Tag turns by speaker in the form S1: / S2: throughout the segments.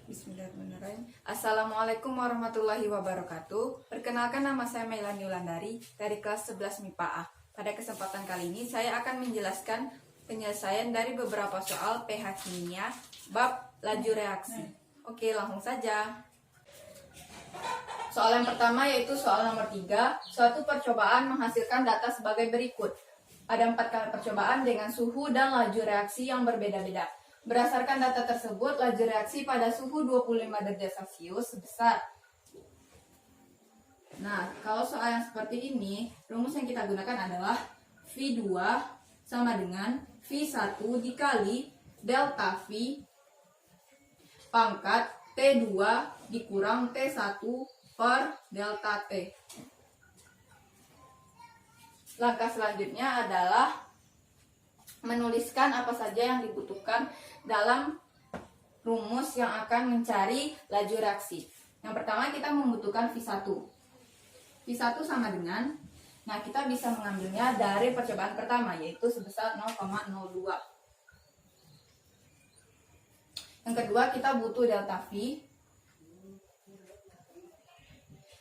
S1: Bismillahirrahmanirrahim. Assalamualaikum warahmatullahi wabarakatuh. Perkenalkan, nama saya Melani Wulandari dari kelas 11 MIPA A. Pada kesempatan kali ini saya akan menjelaskan penyelesaian dari beberapa soal pH kimia bab laju reaksi. Oke, langsung saja. Soal yang pertama yaitu soal nomor 3. Suatu percobaan menghasilkan data sebagai berikut. Ada 4 kali percobaan dengan suhu dan laju reaksi yang berbeda-beda. Berdasarkan data tersebut, laju reaksi pada suhu 25 derajat Celcius sebesar. Nah, kalau soal yang seperti ini, rumus yang kita gunakan adalah V2 sama dengan V1 dikali delta V pangkat T2 dikurang T1 per delta T. Langkah selanjutnya adalah menuliskan apa saja yang dibutuhkan dalam rumus yang akan mencari laju reaksi. Yang pertama kita membutuhkan V1. V1 sama dengan, nah kita bisa mengambilnya dari percobaan pertama yaitu sebesar 0,02. Yang kedua kita butuh delta V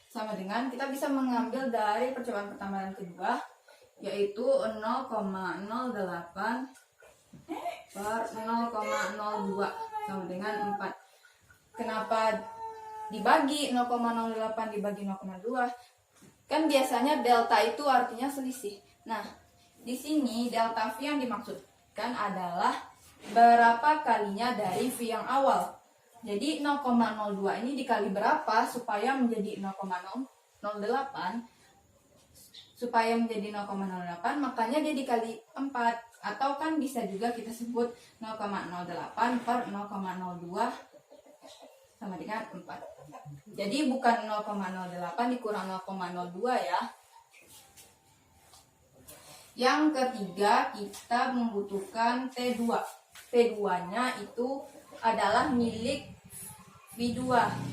S1: sama dengan, kita bisa mengambil dari percobaan pertama dan kedua yaitu 0,08 per 0,02 sama dengan 4. Kenapa dibagi 0,08 dibagi 0,2? Kan biasanya delta itu artinya selisih. Nah, di sini delta V yang dimaksudkan adalah berapa kalinya dari V yang awal. Jadi 0,02 ini dikali berapa supaya menjadi 0,08? Supaya menjadi 0,08 makanya dia dikali 4, atau kan bisa juga kita sebut 0,08 per 0,02 sama dengan 4. Jadi bukan 0,08 dikurang 0,02 ya. Yang ketiga kita membutuhkan T2. T2 nya itu adalah milik V2,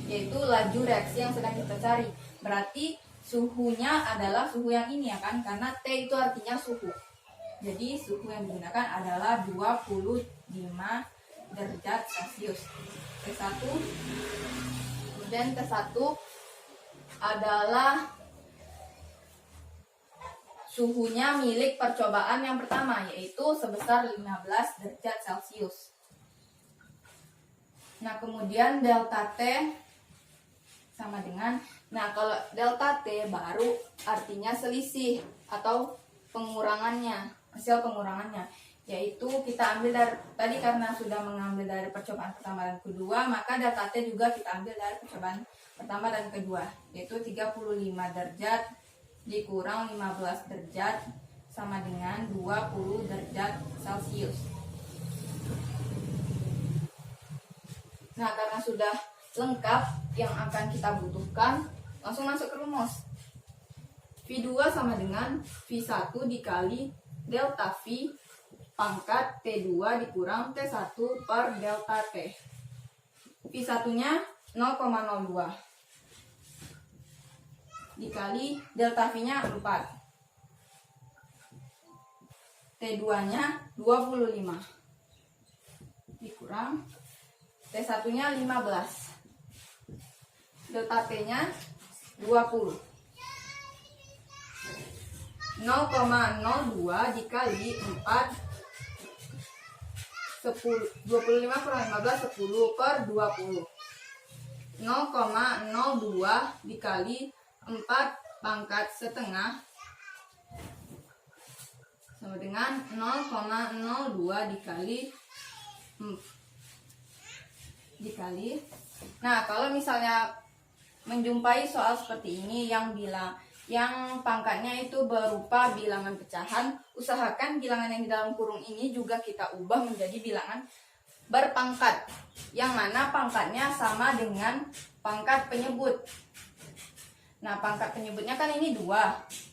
S1: yaitu laju reaksi yang sedang kita cari. Berarti suhunya adalah suhu yang ini ya kan, karena T itu artinya suhu. Jadi suhu yang digunakan adalah 25 derajat Celcius. T1. Kemudian T1 adalah suhunya milik percobaan yang pertama yaitu sebesar 15 derajat Celcius. Nah, kemudian delta T sama dengan, nah kalau delta T baru artinya selisih atau pengurangannya, hasil pengurangannya, yaitu kita ambil dari tadi, karena sudah mengambil dari percobaan pertama dan kedua, maka delta T juga kita ambil dari percobaan pertama dan kedua, yaitu 35 derajat dikurang 15 derajat sama dengan 20 derajat Celcius. Nah, karena sudah lengkap yang akan kita butuhkan, langsung masuk ke rumus. V2 sama dengan V1 dikali delta V pangkat T2 dikurang T1 per delta T. V1 nya 0,02 dikali delta V nya 4, T2 nya 25 dikurang T1 nya 15, delta T nya 20. 0,02 dikali 4, 10, 25 kurang 15, 10 per 20. 0,02 dikali 4 pangkat setengah sama dengan 0,02 dikali. Nah, kalau misalnya menjumpai soal seperti ini yang pangkatnya itu berupa bilangan pecahan, usahakan bilangan yang di dalam kurung ini juga kita ubah menjadi bilangan berpangkat, yang mana pangkatnya sama dengan pangkat penyebut. Nah, pangkat penyebutnya kan ini 2.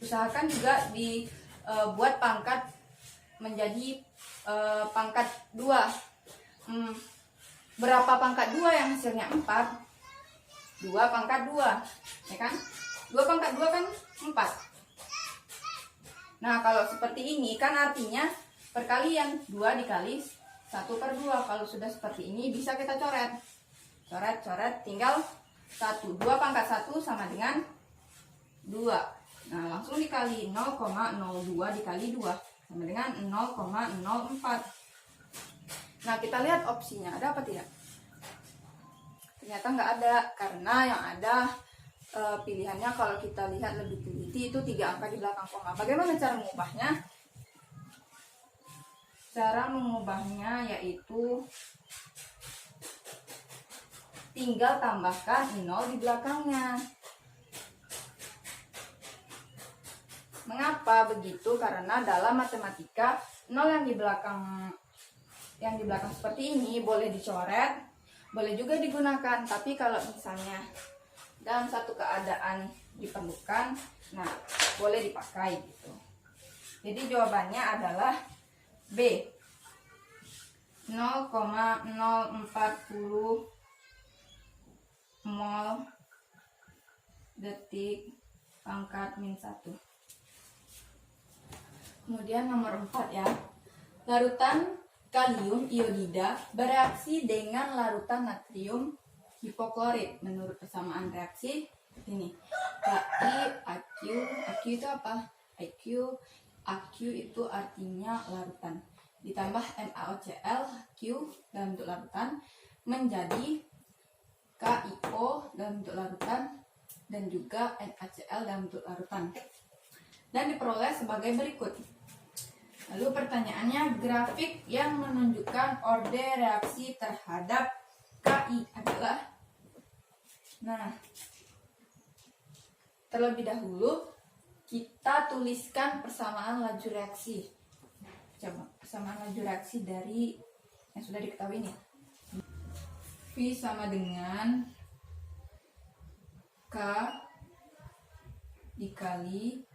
S1: Usahakan juga dibuat pangkat menjadi pangkat 2. Berapa pangkat 2 yang hasilnya 4? 2 pangkat 2, ya kan? 2 pangkat 2 kan 4. Nah, kalau seperti ini kan artinya perkalian 2 dikali 1/2. Kalau sudah seperti ini bisa kita coret. coret, tinggal 1. 2 pangkat 1 sama dengan 2. Nah, langsung dikali 0,02 dikali 2 sama dengan 0,04. Nah, kita lihat opsinya ada apa tidak? Ternyata nggak ada, karena yang ada pilihannya kalau kita lihat lebih teliti itu 3 angka di belakang koma. Bagaimana cara mengubahnya? Cara mengubahnya yaitu tinggal tambahkan 0 di belakangnya. Mengapa begitu? Karena dalam matematika 0 yang di belakang seperti ini boleh dicoret, boleh juga digunakan. Tapi kalau misalnya dalam satu keadaan diperlukan, nah boleh dipakai gitu. Jadi jawabannya adalah B. 0,040 mol detik pangkat -1. Kemudian nomor 4 ya. Larutan kalium iodida bereaksi dengan larutan natrium hipoklorit. Menurut persamaan reaksi ini Ki, AQ itu apa? AQ itu artinya larutan. Ditambah NaOCl, Q dalam bentuk larutan, menjadi KiO dalam bentuk larutan, dan juga NaCl dalam bentuk larutan. Dan diperoleh sebagai berikut. Lalu pertanyaannya, grafik yang menunjukkan order reaksi terhadap Ki adalah. Nah, terlebih dahulu kita tuliskan persamaan laju reaksi. Coba persamaan laju reaksi dari yang sudah diketahui ini. V sama dengan K dikali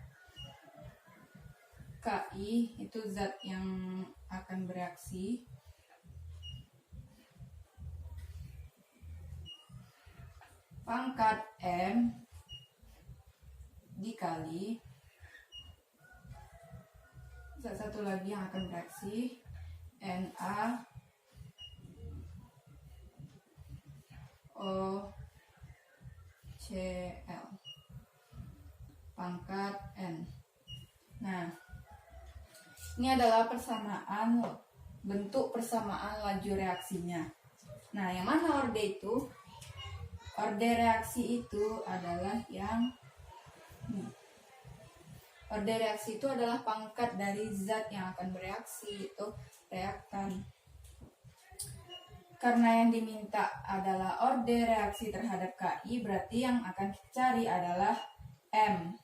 S1: Ki, itu zat yang akan bereaksi, pangkat M dikali zat satu lagi yang akan bereaksi, NaOCl pangkat N. Nah, ini adalah bentuk persamaan laju reaksinya. Nah, yang mana orde itu? Orde reaksi itu adalah yang orde reaksi itu adalah pangkat dari zat yang akan bereaksi, itu reaktan. Karena yang diminta adalah orde reaksi terhadap Ki, berarti yang akan kita cari adalah M.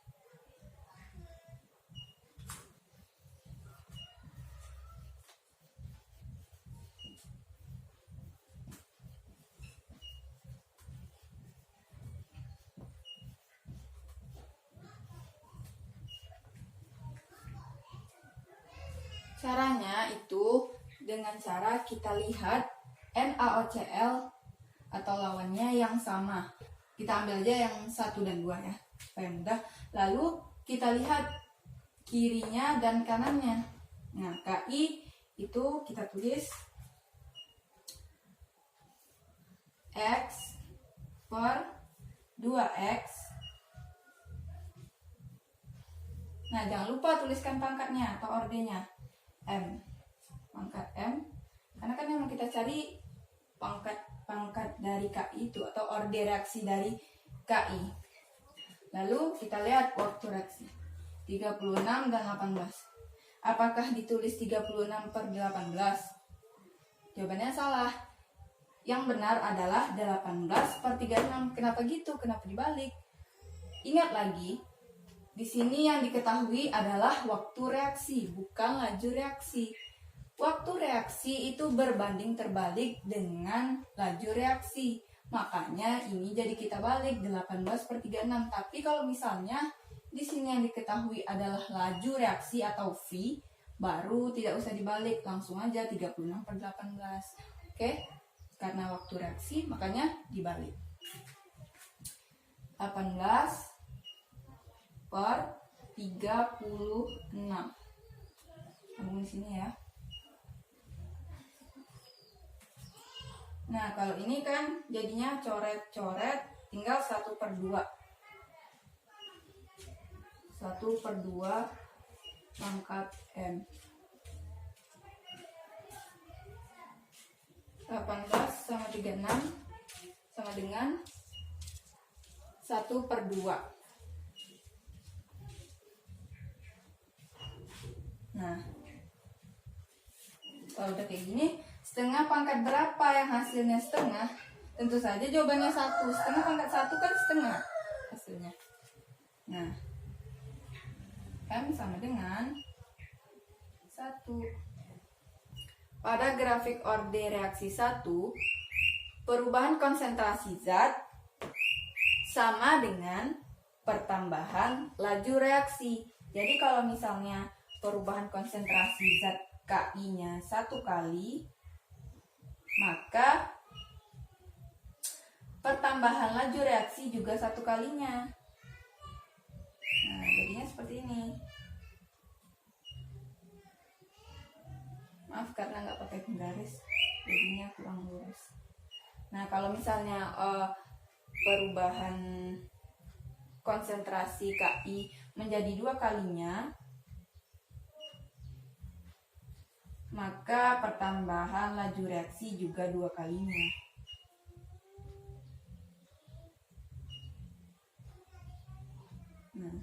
S1: Caranya itu dengan cara kita lihat NaOCl atau lawannya yang sama. Kita ambil aja yang 1 dan 2 ya, supaya mudah. Lalu kita lihat kirinya dan kanannya. Nah, Ki itu kita tulis X per 2X. Nah, jangan lupa tuliskan pangkatnya atau ordenya. M, pangkat M, karena kan yang kita cari pangkat dari Ki itu atau orde reaksi dari Ki. Lalu kita lihat waktu reaksi 36 dan 18. Apakah ditulis 36 per 18? Jawabannya salah. Yang benar adalah 18 per 36. Kenapa gitu? Kenapa dibalik? Ingat lagi, di sini yang diketahui adalah waktu reaksi, bukan laju reaksi. Waktu reaksi itu berbanding terbalik dengan laju reaksi. Makanya ini jadi kita balik 18 per 36. Tapi kalau misalnya di sini yang diketahui adalah laju reaksi atau V, baru tidak usah dibalik, langsung aja 36 per 18. Oke? Karena waktu reaksi makanya dibalik. 18 per 36. Sambung di sini ya. Nah, kalau ini kan jadinya coret-coret, tinggal 1/2. 1/2 pangkat M. 18 sama 36 sama dengan 1/2. Nah, kalau udah kayak gini, setengah pangkat berapa yang hasilnya setengah? Tentu saja jawabannya 1. Setengah pangkat 1 kan setengah hasilnya. Nah, M sama dengan 1. Pada grafik orde reaksi 1, perubahan konsentrasi zat sama dengan pertambahan laju reaksi. Jadi kalau misalnya perubahan konsentrasi zat KI-nya 1 kali, maka pertambahan laju reaksi juga 1 kalinya. Nah, jadinya seperti ini. Maaf karena nggak pakai penggaris, jadinya kurang lurus. Nah, kalau misalnya perubahan konsentrasi KI menjadi 2 kalinya, maka pertambahan laju reaksi juga 2 kalinya. Nah,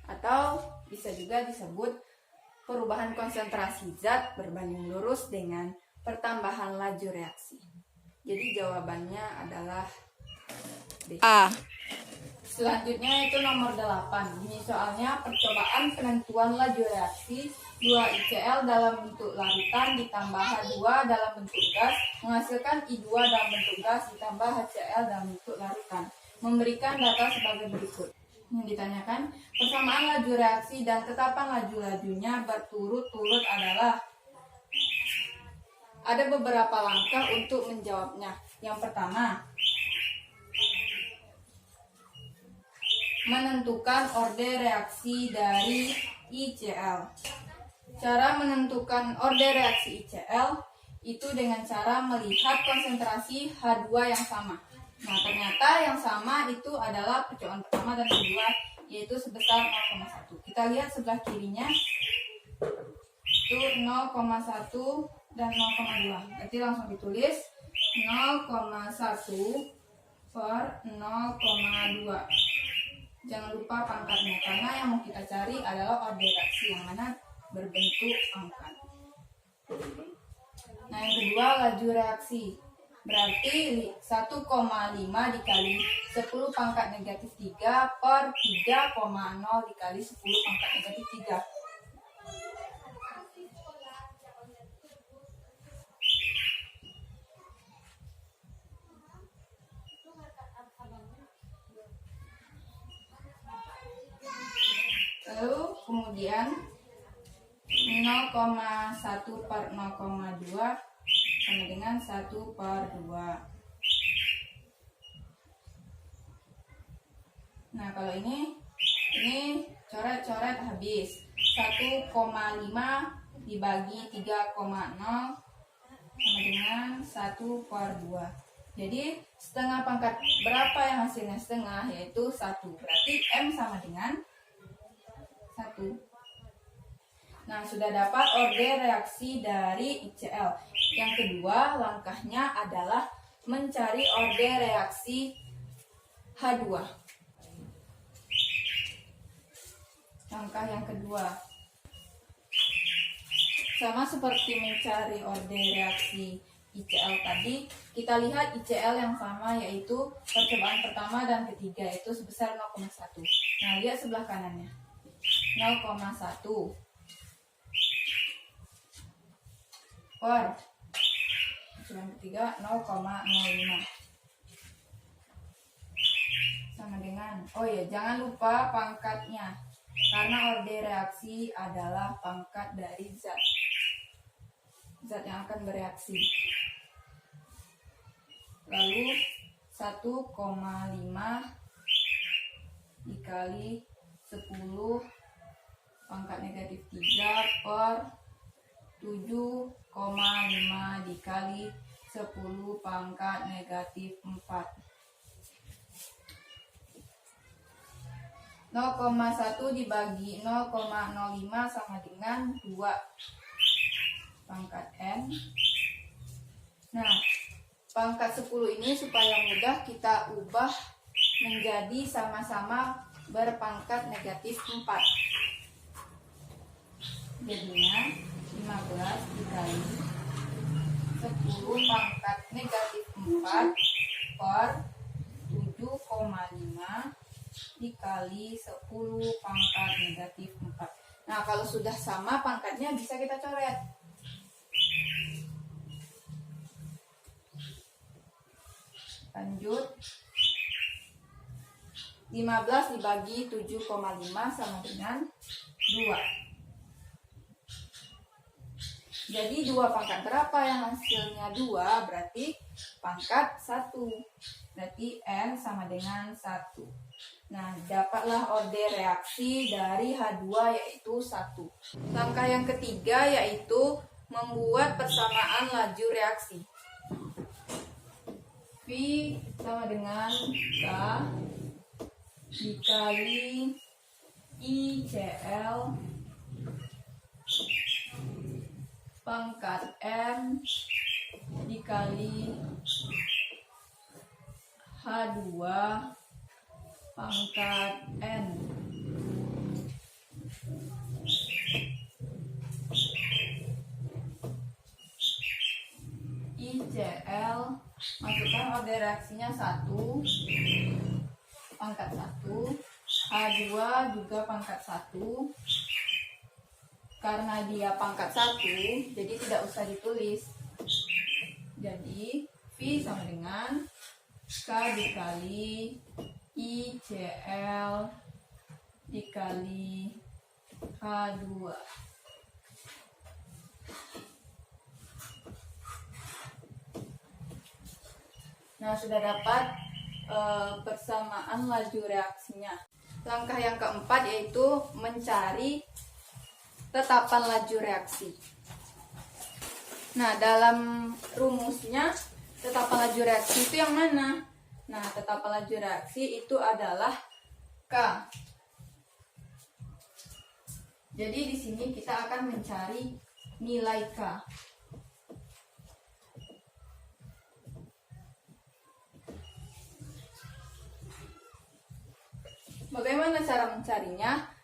S1: atau bisa juga disebut perubahan konsentrasi zat berbanding lurus dengan pertambahan laju reaksi. Jadi jawabannya adalah B.
S2: A.
S1: Selanjutnya itu nomor 8. Ini soalnya percobaan penentuan laju reaksi 2 ICl dalam bentuk larutan ditambah H2 dalam bentuk gas menghasilkan I2 dalam bentuk gas ditambah HCl dalam bentuk larutan. Memberikan data sebagai berikut. Yang ditanyakan, persamaan laju reaksi dan tetapan laju-lajunya berturut-turut adalah. Ada beberapa langkah untuk menjawabnya. Yang pertama, menentukan orde reaksi dari ICl. Cara menentukan orde reaksi ICl itu dengan cara melihat konsentrasi H2 yang sama. Nah, ternyata yang sama itu adalah percobaan pertama dan kedua, yaitu sebesar 0,1. Kita lihat sebelah kirinya itu 0,1 dan 0,2. Berarti langsung ditulis 0,1 per 0,2. Jangan lupa pangkatnya, karena yang mau kita cari adalah orde reaksi yang mana berbentuk pangkat. Nah, yang kedua laju reaksi. Berarti 1,5 dikali 10 pangkat negatif 3 per 3,0 dikali 10 pangkat negatif 3. Lalu kemudian 0,1 per 0,2 sama dengan 1/2. Nah, kalau ini coret-coret habis. 1,5 dibagi 3,0 sama dengan 1/2. Jadi setengah pangkat berapa yang hasilnya setengah, yaitu 1. Berarti M sama dengan 1. Nah, sudah dapat orde reaksi dari ICl. Yang kedua, langkahnya adalah mencari orde reaksi H2. Langkah yang kedua, sama seperti mencari orde reaksi ICl tadi, kita lihat ICl yang sama, yaitu percobaan pertama dan ketiga, yaitu sebesar 0,1. Nah, lihat sebelah kanannya, 0,1 per percobaan ketiga 0,05 sama dengan, oh ya, jangan lupa pangkatnya, karena orde reaksi adalah pangkat dari zat yang akan bereaksi. Lalu 1,5 dikali 10 pangkat negatif 3 per 7,5 dikali 10 pangkat negatif 4. 0,1 dibagi 0,05 sama dengan 2 pangkat N. Nah, pangkat 10 ini supaya mudah kita ubah menjadi sama-sama berpangkat negatif 4. Jadinya 15 dikali 10 pangkat negatif 4 per 7,5 dikali 10 pangkat negatif 4. Nah, kalau sudah sama pangkatnya bisa kita coret. Lanjut. 15 dibagi 7,5 sama dengan 2. Jadi 2 pangkat berapa yang hasilnya 2? Berarti pangkat 1. Berarti N sama dengan 1. Nah, dapatlah order reaksi dari H2 yaitu 1. Langkah yang ketiga yaitu membuat persamaan laju reaksi. V sama dengan K dikali ICl pangkat M dikali H2 pangkat N. ICl, masukkan order reaksinya 1 pangkat 1, H2 juga pangkat 1. Karena dia pangkat 1, jadi tidak usah ditulis. Jadi V sama dengan K dikali ICl dikali H2. Nah, sudah dapat persamaan laju reaksinya. Langkah yang keempat yaitu mencari tetapan laju reaksi. Nah, dalam rumusnya tetapan laju reaksi itu yang mana? Nah, tetapan laju reaksi itu adalah K. Jadi di sini kita akan mencari nilai K. Bagaimana cara mencarinya?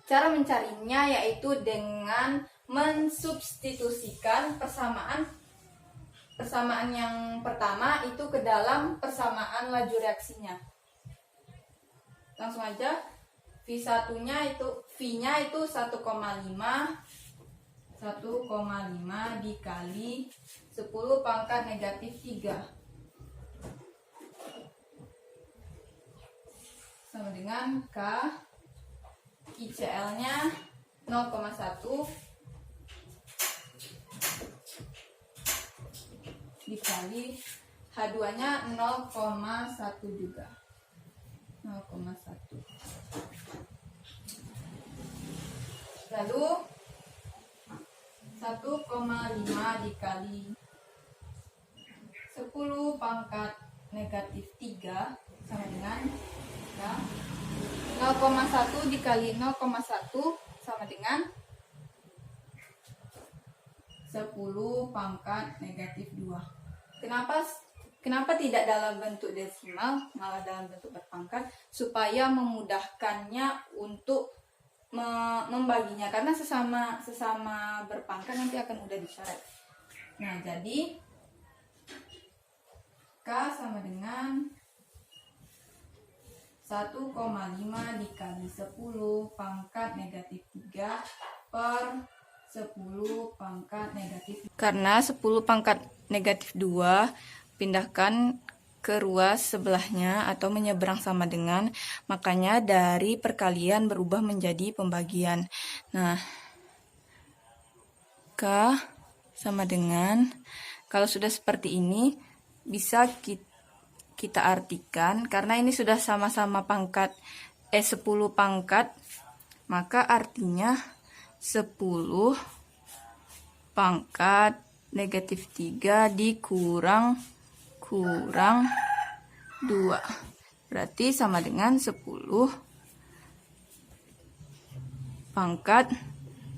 S1: Cara mencarinya yaitu dengan mensubstitusikan persamaan yang pertama itu ke dalam persamaan laju reaksinya. Langsung aja. V1-nya itu V-nya itu 1,5 dikali 10 pangkat negatif 3 sama dengan K. ICl-nya 0,1 dikali H2-nya 0,1 juga. 0,1. Lalu 1,5 dikali 10 pangkat negatif 3 sama dengan 0,1 dikali 0,1 sama dengan 10 pangkat negatif 2. Kenapa tidak dalam bentuk desimal, malah dalam bentuk berpangkat? Supaya memudahkannya untuk membaginya, karena sesama berpangkat nanti akan mudah disyarat. Nah, jadi K sama dengan 1,5 dikali 10 pangkat negatif 3 per 10 pangkat negatif. Karena 10 pangkat negatif 2 pindahkan ke ruas sebelahnya atau menyeberang sama dengan, makanya dari perkalian berubah menjadi pembagian. Nah, K sama dengan, kalau sudah seperti ini bisa kita artikan, karena ini sudah sama-sama pangkat 10 pangkat, maka artinya 10 pangkat negatif 3 dikurang 2. Berarti sama dengan 10 pangkat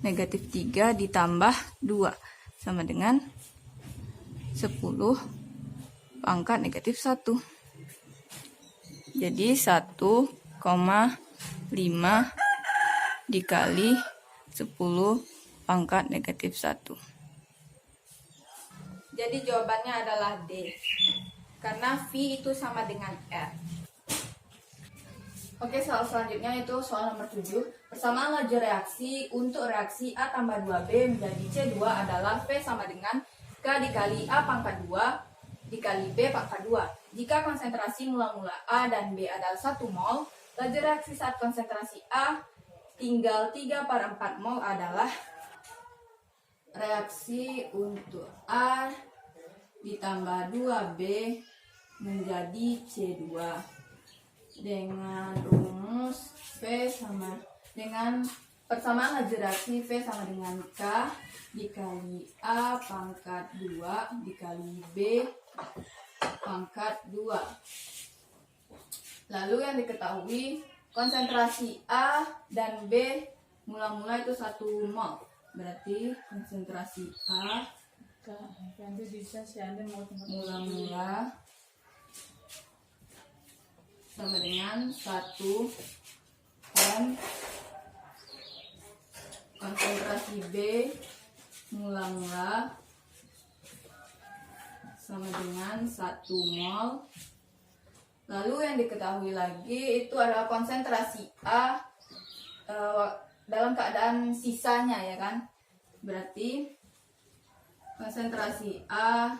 S1: negatif 3 ditambah 2 sama dengan 10 pangkat negatif 1. Jadi 1,5 dikali 10 pangkat negatif 1. Jadi jawabannya adalah D. Karena V itu sama dengan R. Oke, soal selanjutnya itu soal nomor 7. Persamaan laju reaksi untuk reaksi A tambah 2B menjadi C2 adalah V sama dengan K dikali A pangkat 2 dikali B pangkat 2. Jika konsentrasi mula-mula A dan B adalah 1 mol, laju reaksi saat konsentrasi A tinggal 3/4 mol adalah reaksi untuk A ditambah 2B menjadi C2 dengan rumus V sama dengan persamaan laju reaksi V sama dengan K dikali A pangkat 2 dikali B pangkat 2. Lalu yang diketahui konsentrasi A dan B mula-mula itu 1 mol. Berarti konsentrasi A mula-mula sama dengan 1 dan konsentrasi B mula-mula sama dengan 1 mol. Lalu yang diketahui lagi itu adalah konsentrasi A dalam keadaan sisanya, ya kan? Berarti konsentrasi A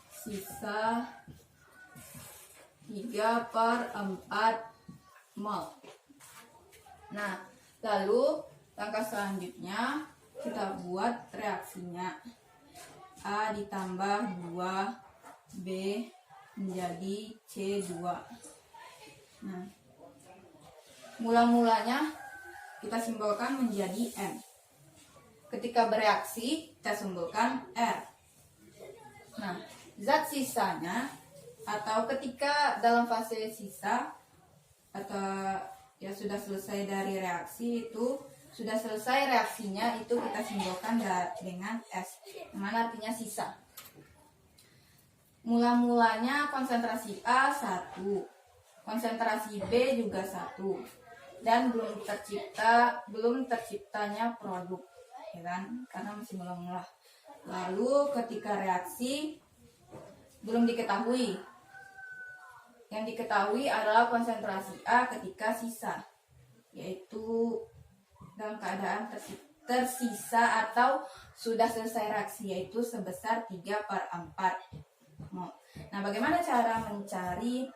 S1: sisa 3/4 mol. Nah, lalu langkah selanjutnya kita buat reaksinya. A ditambah 2B menjadi C2. Nah, mula-mulanya kita simbolkan menjadi M. Ketika bereaksi, kita simbolkan R. Nah, zat sisanya atau ketika dalam fase sisa atau ya sudah selesai dari reaksi itu sudah selesai reaksinya itu kita simbolkan dengan S, yang mana artinya sisa. Mula-mulanya konsentrasi A 1, konsentrasi B juga 1, dan belum terciptanya produk, ya kan? Karena masih mula-mula. Lalu ketika reaksi belum diketahui. Yang diketahui adalah konsentrasi A ketika sisa, yaitu dalam keadaan tersisa atau sudah selesai reaksi, yaitu sebesar 3/4 mol. Nah, bagaimana cara mencari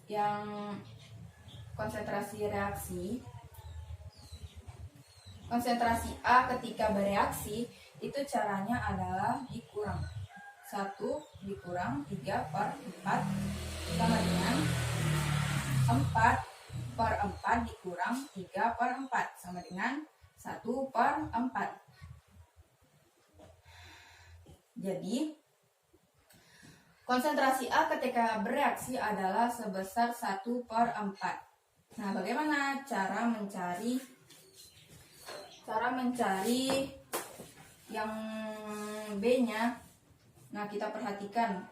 S1: yang konsentrasi reaksi? Konsentrasi A ketika bereaksi itu caranya adalah dikurang 1 dikurang 3/4 sama dengan 4/4 dikurang 3/4 sama dengan 1/4. Jadi konsentrasi A ketika bereaksi adalah sebesar 1/4. Nah, bagaimana cara mencari yang B-nya? Nah, kita perhatikan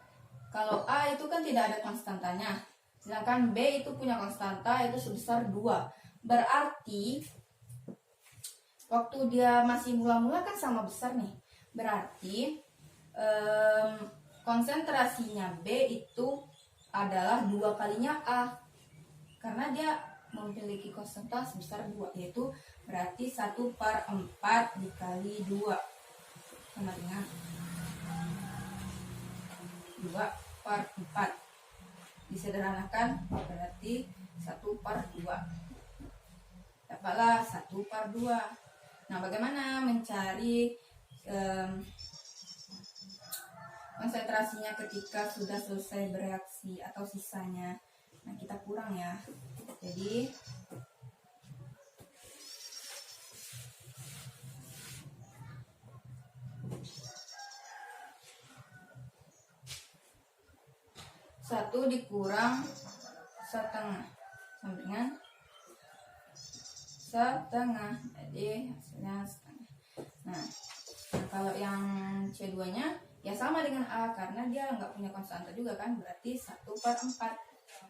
S1: kalau A itu kan tidak ada konstantanya, sedangkan B itu punya konstanta itu sebesar 2. Berarti waktu dia masih mula-mula kan sama besar nih. Berarti konsentrasinya B itu adalah 2 kalinya A, karena dia memiliki konstanta sebesar 2, yaitu berarti 1/4 dikali 2 sama dengan 2/4. Disederhanakan berarti 1/2. Dapatlah 1/2. Nah, bagaimana mencari konsentrasinya ketika sudah selesai bereaksi atau sisanya? Nah, kita kurang ya. Jadi 1 dikurang setengah sama dengan setengah. Jadi hasilnya setengah. Nah, kalau yang C2 nya ya sama dengan A karena dia nggak punya konstanta juga kan, berarti 1/4.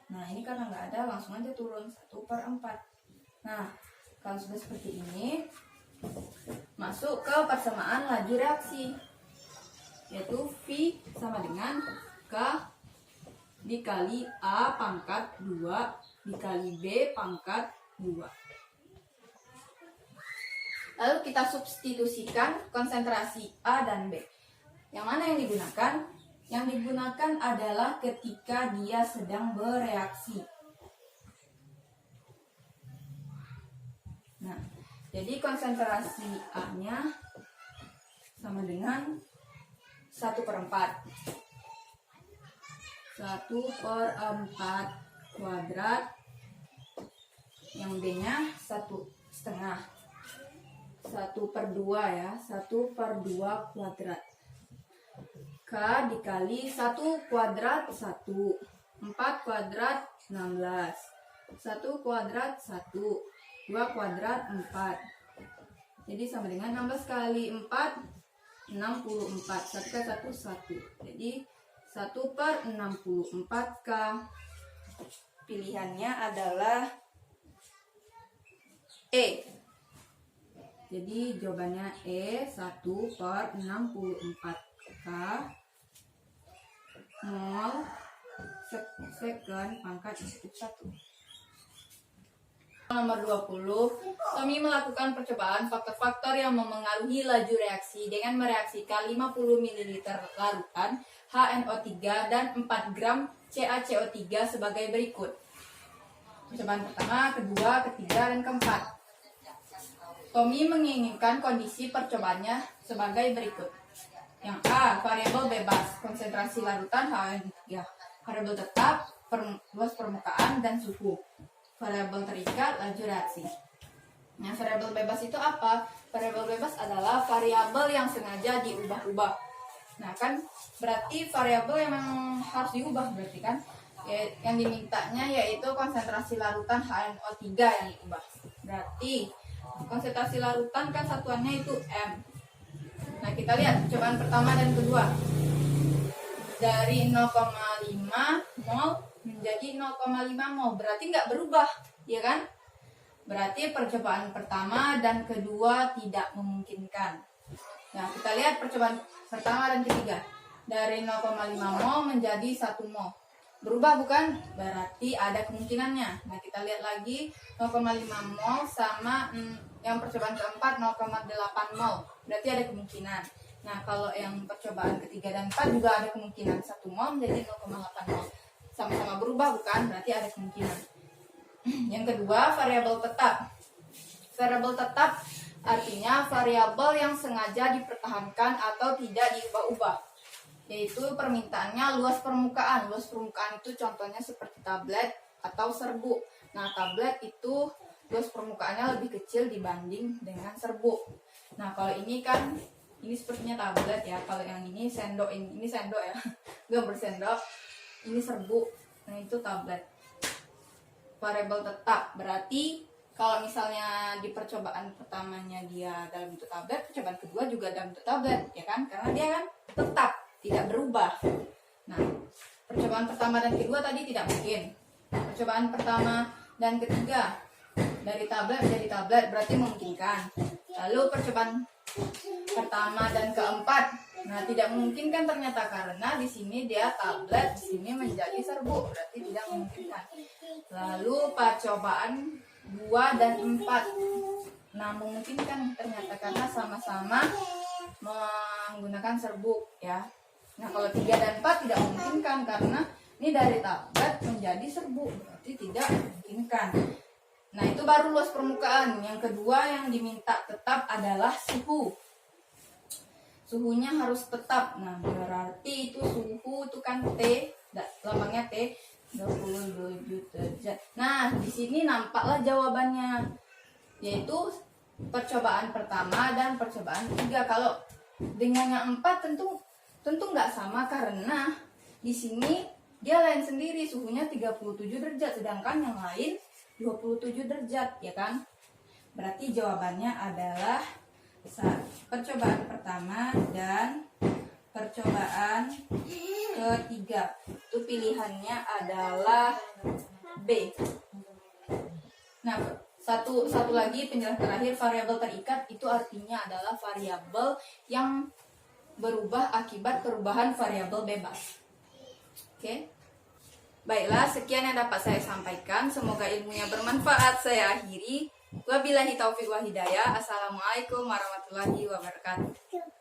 S1: Nah ini karena nggak ada langsung aja turun 1/4. Nah kalau sudah seperti ini masuk ke persamaan laju reaksi, yaitu V sama dengan K dikali A pangkat 2 dikali B pangkat 2. Lalu kita substitusikan konsentrasi A dan B. Yang mana yang digunakan? Yang digunakan adalah ketika dia sedang bereaksi. Nah, jadi konsentrasi A-nya sama dengan 1/4. 1/4 kuadrat. Yang B-nya 1/2. 1/2 ya, 1/2 kuadrat. K dikali 1 kuadrat 1, 4 kuadrat 16, 1 kuadrat 1, 2 kuadrat 4. Jadi sama dengan 16 kali 4, 64. 1 kali 1, 1. Jadi 1/64K. Pilihannya adalah E. Jadi jawabannya E, 1/64K mol second pangkat 1. Nomor 20, Tommy melakukan percobaan faktor-faktor yang memengaruhi laju reaksi dengan mereaksikan 50 ml larutan HNO3 dan 4 gram CaCO3 sebagai berikut. Percobaan pertama, kedua, ketiga, dan keempat. Tommy menginginkan kondisi percobaannya sebagai berikut. Yang A, variabel bebas, konsentrasi larutan HNO3. Variabel tetap, luas permukaan, dan suhu. Variabel terikat, laju reaksi. Nah, variabel bebas itu apa? Variabel bebas adalah variabel yang sengaja diubah-ubah. Nah, kan berarti variabel yang memang harus diubah berarti kan? Ya, yang dimintanya yaitu konsentrasi larutan HNO3 yang diubah. Berarti konsentrasi larutan kan satuannya itu M. Nah, kita lihat percobaan pertama dan kedua. Dari 0,5 mol menjadi 0,5 mol, berarti nggak berubah, ya kan? Berarti percobaan pertama dan kedua tidak memungkinkan. Nah, kita lihat percobaan pertama dan ketiga. Dari 0,5 mol menjadi 1 mol. Berubah bukan? Berarti ada kemungkinannya. Nah, kita lihat lagi 0,5 mol sama yang percobaan keempat 0,8 mol. Berarti ada kemungkinan. Nah, kalau yang percobaan ketiga dan 4 juga ada kemungkinan 1 mol menjadi 0,8 mol. Sama-sama berubah bukan? Berarti ada kemungkinan. Yang kedua, variabel tetap. Variabel tetap artinya variabel yang sengaja dipertahankan atau tidak diubah-ubah. Yaitu permintaannya luas permukaan. Luas permukaan itu contohnya seperti tablet atau serbuk. Nah, tablet itu luas permukaannya lebih kecil dibanding dengan serbuk. Nah, kalau ini kan ini sepertinya tablet ya. Kalau yang ini sendok, ini sendok ya. Gambar sendok. Ini serbuk. Nah, itu tablet. Variabel tetap berarti kalau misalnya di percobaan pertamanya dia dalam bentuk tablet, percobaan kedua juga dalam bentuk tablet, ya kan? Karena dia kan tetap tidak berubah. Nah, percobaan pertama dan kedua tadi tidak mungkin. Percobaan pertama dan ketiga dari tablet menjadi tablet berarti memungkinkan. Lalu percobaan pertama dan keempat, nah tidak memungkinkan ternyata karena di sini dia tablet, di sini menjadi serbuk, berarti tidak memungkinkan. Lalu percobaan 2 dan 4, nah memungkinkan ternyata karena sama-sama menggunakan serbuk ya. Nah, kalau 3 dan 4 tidak memungkinkan karena ini dari tablet menjadi serbuk, berarti tidak memungkinkan. Nah, itu baru luas permukaan. Yang kedua yang diminta tetap adalah suhu. Suhunya harus tetap. Nah, berarti itu suhu itu kan T, lambangnya T, 27 derajat. Nah, di sini nampaklah jawabannya, yaitu percobaan pertama dan percobaan ketiga. Kalau dengan yang 4 tentu nggak sama karena di sini dia lain sendiri, suhunya 37 derajat, sedangkan yang lain 27 derajat, ya kan? Berarti jawabannya adalah percobaan pertama dan percobaan ketiga. Itu pilihannya adalah B. Nah, satu lagi penjelasan terakhir, variabel terikat itu artinya adalah variabel yang berubah akibat perubahan variabel bebas. Oke. Baiklah, sekian yang dapat saya sampaikan. Semoga ilmunya bermanfaat. Saya akhiri. Wabillahi taufiq wa hidayah. Assalamualaikum warahmatullahi wabarakatuh.